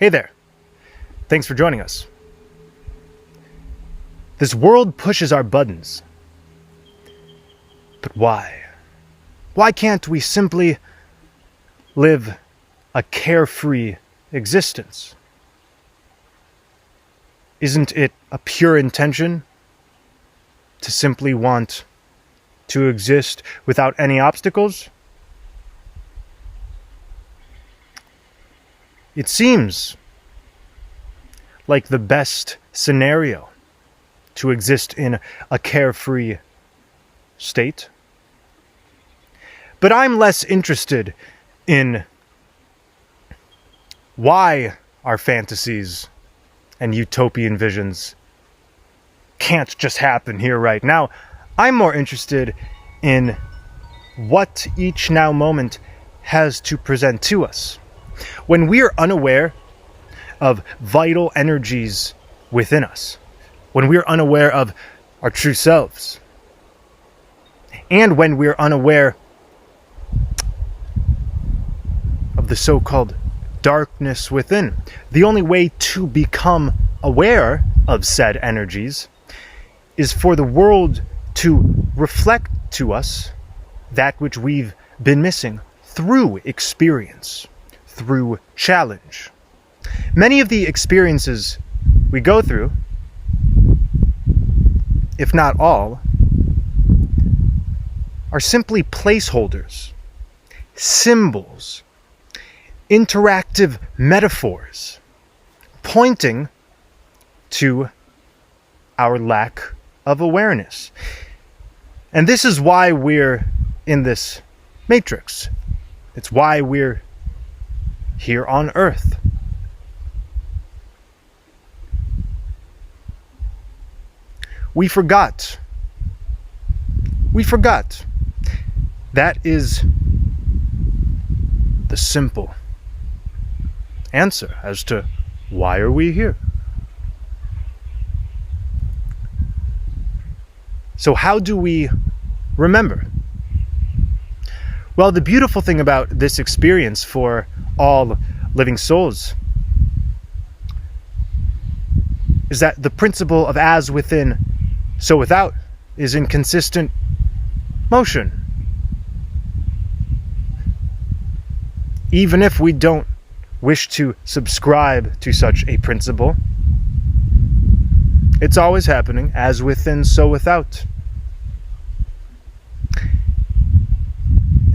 Hey there. Thanks for joining us. This world pushes our buttons. But why? Why can't we simply live a carefree existence? Isn't it a pure intention to simply want to exist without any obstacles? It seems like the best scenario to exist in a carefree state. But I'm less interested in why our fantasies and utopian visions can't just happen here right now. I'm more interested in what each now moment has to present to us. When we are unaware of vital energies within us, when we are unaware of our true selves, and when we are unaware of the so-called darkness within, the only way to become aware of said energies is for the world to reflect to us that which we've been missing through experience, through challenge. Many of the experiences we go through, if not all, are simply placeholders, symbols, interactive metaphors, pointing to our lack of awareness. And this is why we're in this matrix. It's why we're here on Earth. We forgot. That is the simple answer as to why are we here. So how do we remember? Well, the beautiful thing about this experience for all living souls is that the principle of as within, so without is in consistent motion. Even if we don't wish to subscribe to such a principle, it's always happening, as within, so without.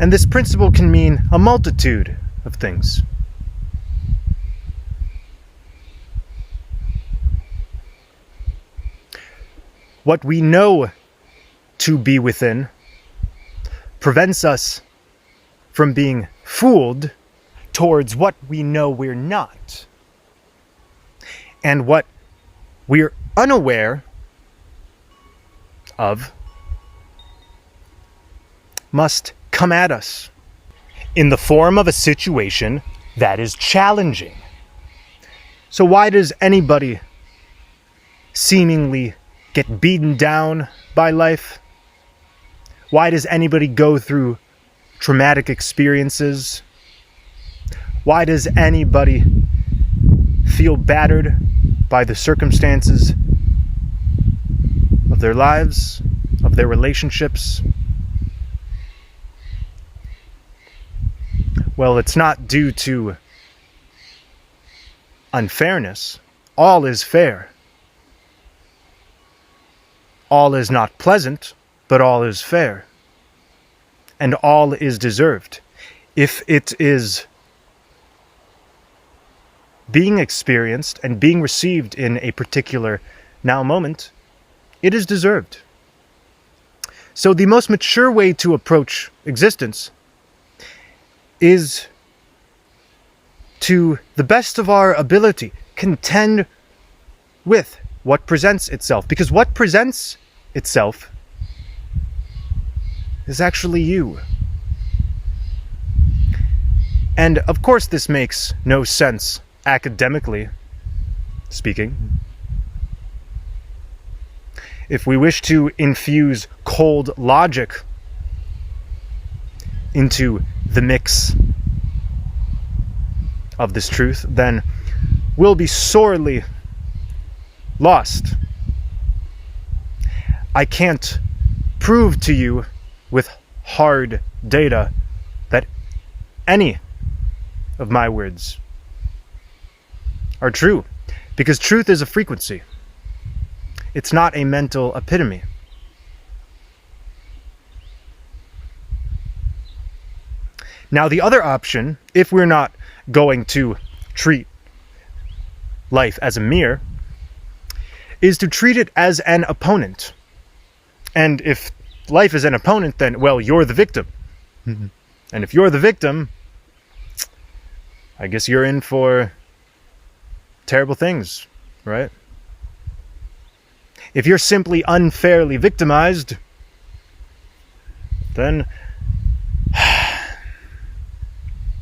And this principle can mean a multitude of things. What we know to be within prevents us from being fooled towards what we know we're not. And what we're unaware of must come at us in the form of a situation that is challenging. So why does anybody seemingly get beaten down by life? Why does anybody go through traumatic experiences? Why does anybody feel battered by the circumstances of their lives, of their relationships? Well, it's not due to unfairness. All is fair. All is not pleasant, but all is fair. And all is deserved. If it is being experienced and being received in a particular now moment, it is deserved. So the most mature way to approach existence is to the best of our ability contend with what presents itself, because what presents itself is actually you. And of course this makes no sense academically speaking. If we wish to infuse cold logic into the mix of this truth, then will be sorely lost. I can't prove to you with hard data that any of my words are true, because truth is a frequency. It's not a mental epitome. Now, the other option, if we're not going to treat life as a mirror, is to treat it as an opponent. And if life is an opponent, then, well, you're the victim. And if you're the victim, I guess you're in for terrible things, right? If you're simply unfairly victimized, then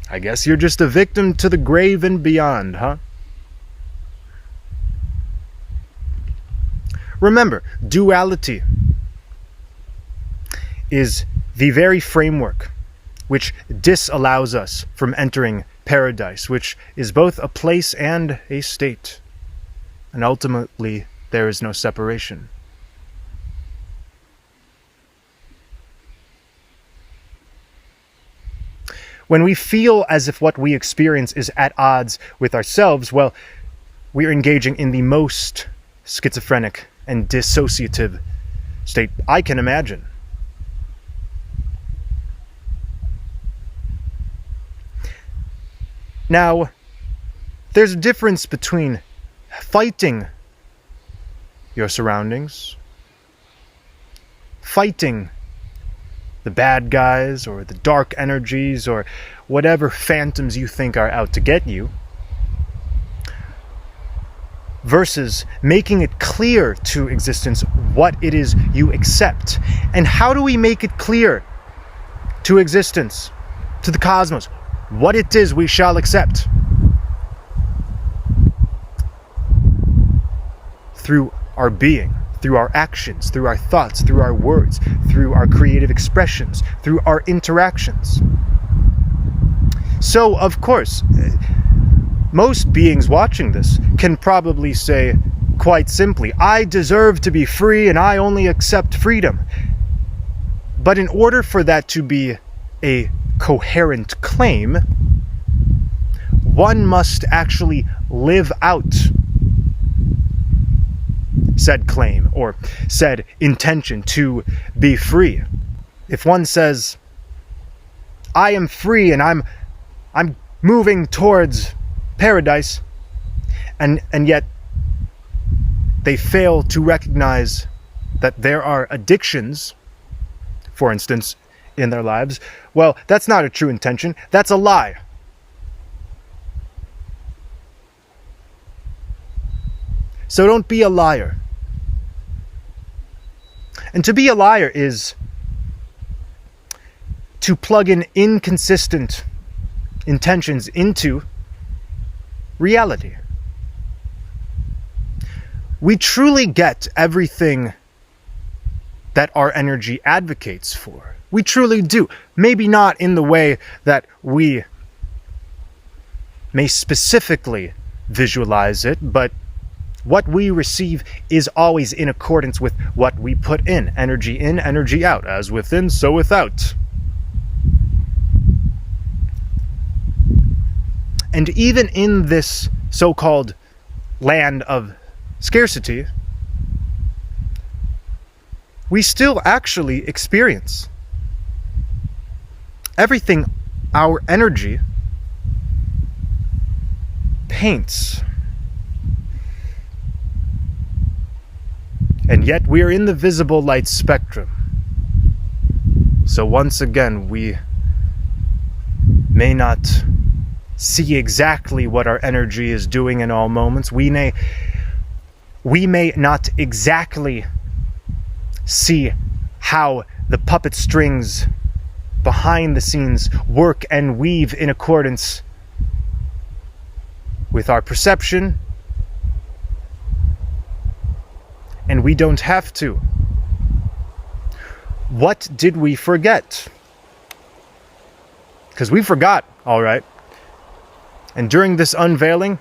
I guess you're just a victim to the grave and beyond, huh? Remember, duality is the very framework which disallows us from entering paradise, which is both a place and a state. And ultimately, there is no separation. When we feel as if what we experience is at odds with ourselves, well, we are engaging in the most schizophrenic and dissociative state I can imagine. Now, there's a difference between fighting your surroundings, fighting the bad guys or the dark energies or whatever phantoms you think are out to get you, versus making it clear to existence what it is you accept. And how do we make it clear to existence, to the cosmos, what it is we shall accept? Through our being, through our actions, through our thoughts, through our words, through our creative expressions, through our interactions. So, of course, most beings watching this can probably say quite simply, I deserve to be free and I only accept freedom. But in order for that to be a coherent claim, one must actually live out said claim or said intention to be free. If one says, I am free and I'm moving towards paradise, and yet they fail to recognize that there are addictions, for instance, in their lives, well, that's not a true intention. That's a lie. So don't be a liar. And to be a liar is to plug in inconsistent intentions into reality. We truly get everything that our energy advocates for. We truly do. Maybe not in the way that we may specifically visualize it, but what we receive is always in accordance with what we put in, energy out, as within, so without. And even in this so-called land of scarcity, we still actually experience everything our energy paints. And yet we are in the visible light spectrum. So once again, we may not see exactly what our energy is doing in all moments. We may not exactly see how the puppet strings behind the scenes work and weave in accordance with our perception. And we don't have to. What did we forget? Because we forgot, all right. And during this unveiling,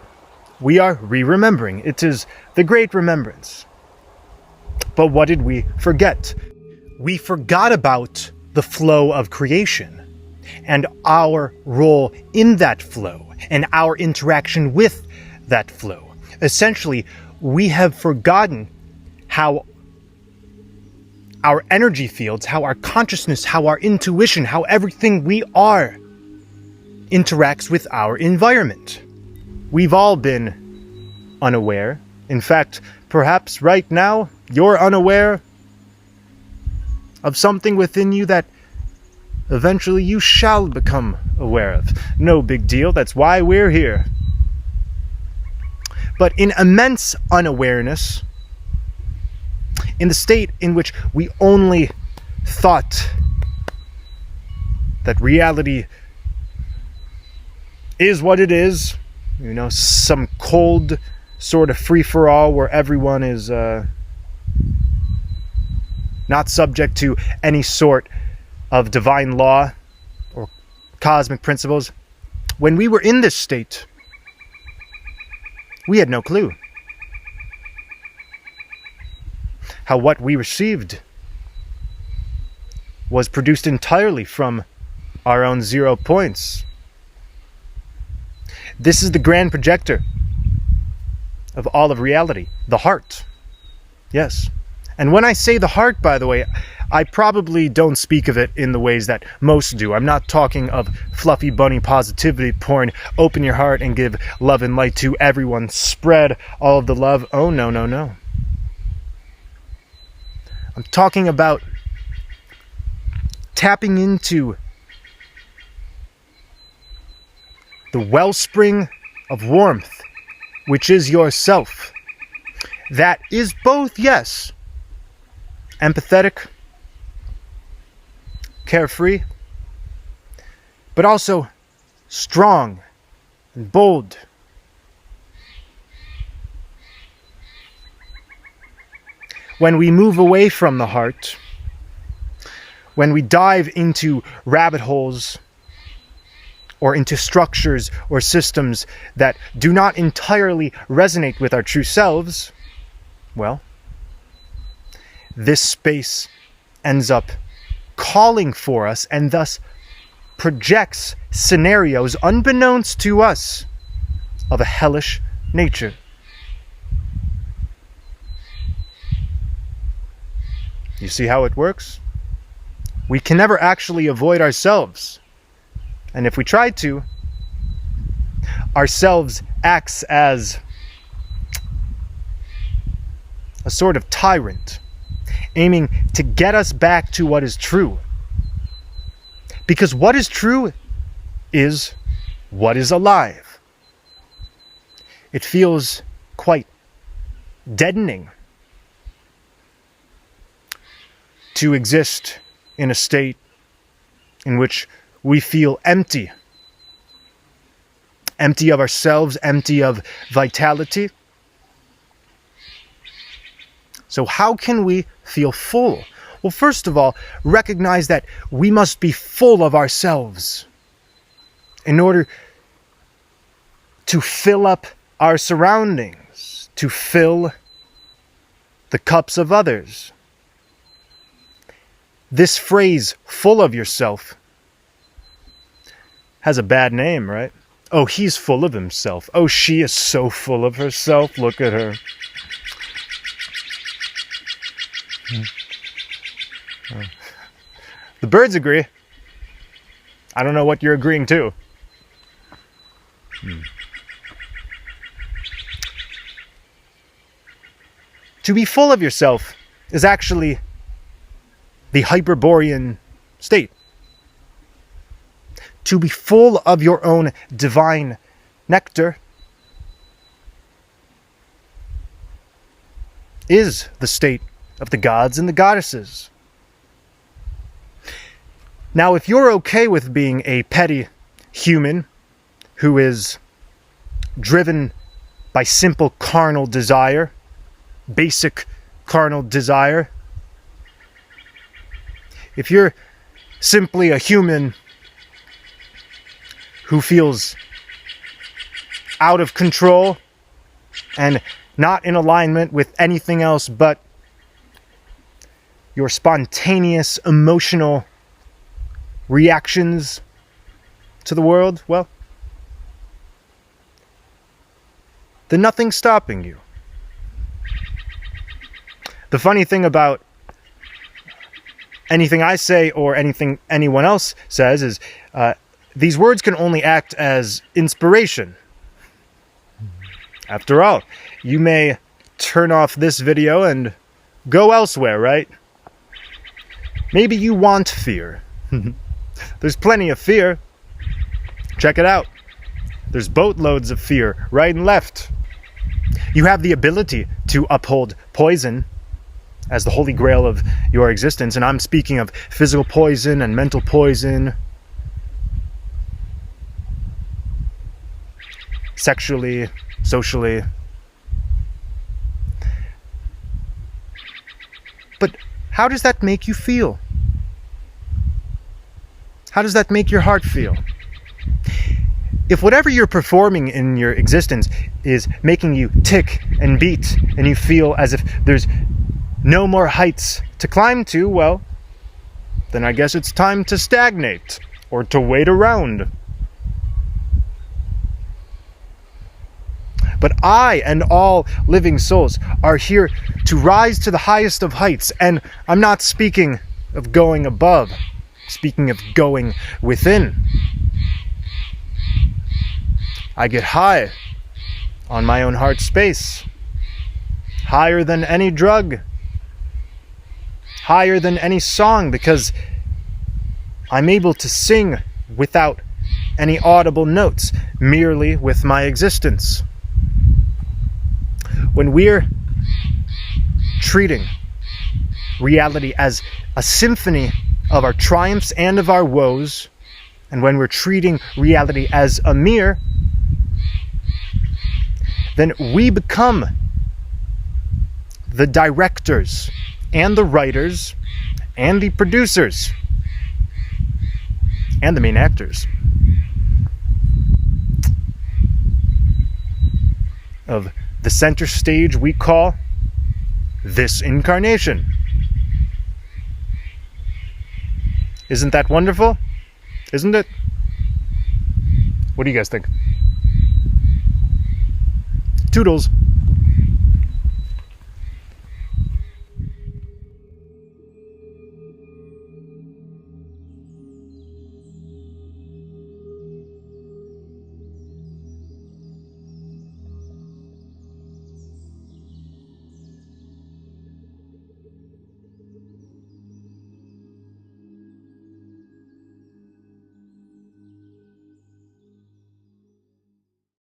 we are re-remembering. It is the great remembrance. But what did we forget? We forgot about the flow of creation and our role in that flow and our interaction with that flow. Essentially, we have forgotten how our energy fields, how our consciousness, how our intuition, how everything we are interacts with our environment. We've all been unaware. In fact, perhaps right now, you're unaware of something within you that eventually you shall become aware of. No big deal, that's why we're here. But in immense unawareness, in the state in which we only thought that reality is what it is, some cold sort of free-for-all where everyone is not subject to any sort of divine law or cosmic principles. When we were in this state, we had no clue how what we received was produced entirely from our own 0 points. This is the grand projector of all of reality, the heart. Yes. And when I say the heart, by the way, I probably don't speak of it in the ways that most do. I'm not talking of fluffy bunny positivity porn, open your heart and give love and light to everyone, spread all of the love. Oh, no, no, no. I'm talking about tapping into the wellspring of warmth, which is yourself. That is both, yes, empathetic, carefree, but also strong and bold. When we move away from the heart, when we dive into rabbit holes or into structures or systems that do not entirely resonate with our true selves, well, this space ends up calling for us and thus projects scenarios unbeknownst to us of a hellish nature. You see how it works? We can never actually avoid ourselves. And if we try to, ourselves acts as a sort of tyrant, aiming to get us back to what is true. Because what is true is what is alive. It feels quite deadening to exist in a state in which we feel empty. Empty of ourselves, empty of vitality. So how can we feel full? Well, first of all, recognize that we must be full of ourselves in order to fill up our surroundings, to fill the cups of others. This phrase, full of yourself, has a bad name, right? Oh, he's full of himself. Oh, she is so full of herself. Look at her. The birds agree. I don't know what you're agreeing to. To be full of yourself is actually the Hyperborean state. To be full of your own divine nectar is the state of the gods and the goddesses. Now, if you're okay with being a petty human who is driven by simple carnal desire, basic carnal desire, if you're simply a human who feels out of control and not in alignment with anything else but your spontaneous emotional reactions to the world, well, then nothing's stopping you. The funny thing about anything I say or anything anyone else says is these words can only act as inspiration. After all, you may turn off this video and go elsewhere, right? Maybe you want fear. There's plenty of fear. Check it out. There's boatloads of fear, right and left. You have the ability to uphold poison as the holy grail of your existence, and I'm speaking of physical poison and mental poison, sexually, socially. But how does that make you feel? How does that make your heart feel? If whatever you're performing in your existence is making you tick and beat, and you feel as if there's no more heights to climb to, well, then I guess it's time to stagnate or to wait around. But I and all living souls are here to rise to the highest of heights, and I'm not speaking of going above, speaking of going within. I get high on my own heart space, higher than any drug, higher than any song, because I'm able to sing without any audible notes, merely with my existence. When we're treating reality as a symphony of our triumphs and of our woes, and when we're treating reality as a mirror, then we become the directors and the writers and the producers and the main actors of the center stage we call this incarnation. Isn't that wonderful? Isn't it? What do you guys think? Toodles.